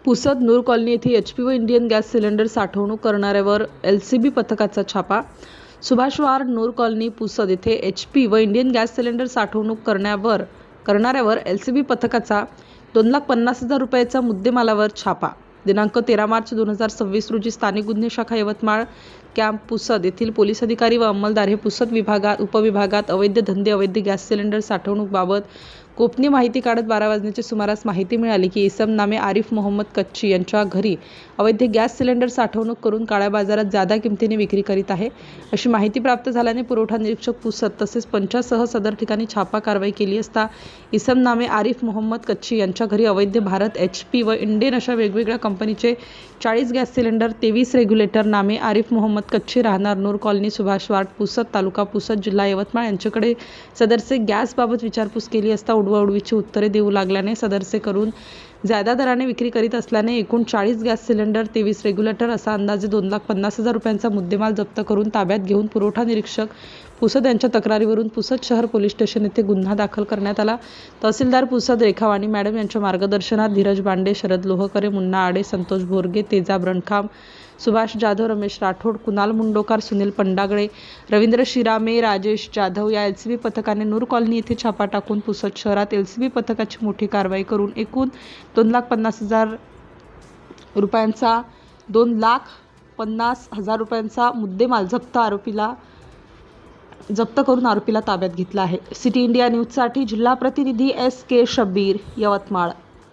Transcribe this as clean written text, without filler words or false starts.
Pusad Noor colony येथे HP व Indian gas cylinder साठवणूक करणाऱ्यावर LCB पथकाचा छापा। सुभाषवार नूर कॉलनी पुसद येथे HP व इंडियन गॅस सिलेंडर साठवणूक करणाऱ्यावर LCB पथकाचा 2,50,000 रुपयाचा मुद्देमालावर छापा। दिनांक 13 मार्च 2026 रोजी स्थानिक गुन्हे शाखा यवतमाळ कॅम्प पुसद येथील पोलीस अधिकारी व अंमलदार हे पुसद उपविभागात अवैध धंदे अवैध गॅस सिलेंडर साठवणूक बाबत गोपनीय माहिती काढत 12 वाजण्याच्या सुमारास माहिती मिळाली की इसम नामे आरिफ मोहम्मद कच्ची यांच्या घरी अवैध गॅस सिलेंडर साठवणूक करून काळ्या बाजारात जादा किमतीने विक्री करीत आहे। अशी माहिती प्राप्त झाल्याने पुरवठा निरीक्षक पुसद तसेच पंचासह सदर ठिकाणी छापा कारवाई केली असता इसम नामे आरिफ मोहम्मद कच्ची यांच्या घरी अवैध भारत HP व इंडियन अशा वेगवेगळ्या कंपनीचे 40 गॅस सिलेंडर 23 रेग्युलेटर नामे आरिफ मोहम्मद कच्ची राहणार नूर कॉलनी सुभाषवार पुसद तालुका पुसद जिल्हा यवतमाळ यांच्याकडे सदरचे गॅस बाबत विचारपूस केली असता उडवाउडवीची उत्तरे देऊ लागल्याने सदरचे करून जादा दराने विक्री करीत असल्याने एकूण 40 गॅस सिलेंडर 23 रेग्युलेटर असा अंदाजे 2,50,000 रुपयांचा मुद्देमाल जप्त करून ताब्यात घेऊन पुरवठा निरीक्षक पुसद यांच्या तक्रारीवरून पुसद शहर पोलीस स्टेशन येथे गुन्हा दाखल करण्यात आला। तहसीलदार पुसद रेखा वाणी मॅडम यांच्या मार्गदर्शनात धीरज बांडे, शरद लोहकरे, मुन्ना आडे, संतोष भोरगे, तेजाब रणखाम, सुभाष जाधव, रमेश राठोड, कुणाल मुंडोकार, सुनील पंडागळे, रवींद्र शिरामे, राजेश जाधव या LCB पथकाने नूर कॉलनी येथे छापा टाकून पुसद शहरात LCB पथकाची मोठी कारवाई करून एकूण 2,50,000 रुपयांचा 2,50,000 रुपयांचा मुद्देमाल जप्त करून आरोपीला ताब्यात घेतला आहे। सिटी इंडिया न्यूजसाठी जिल्हा प्रतिनिधी SK शब्बीर, यवतमाळ।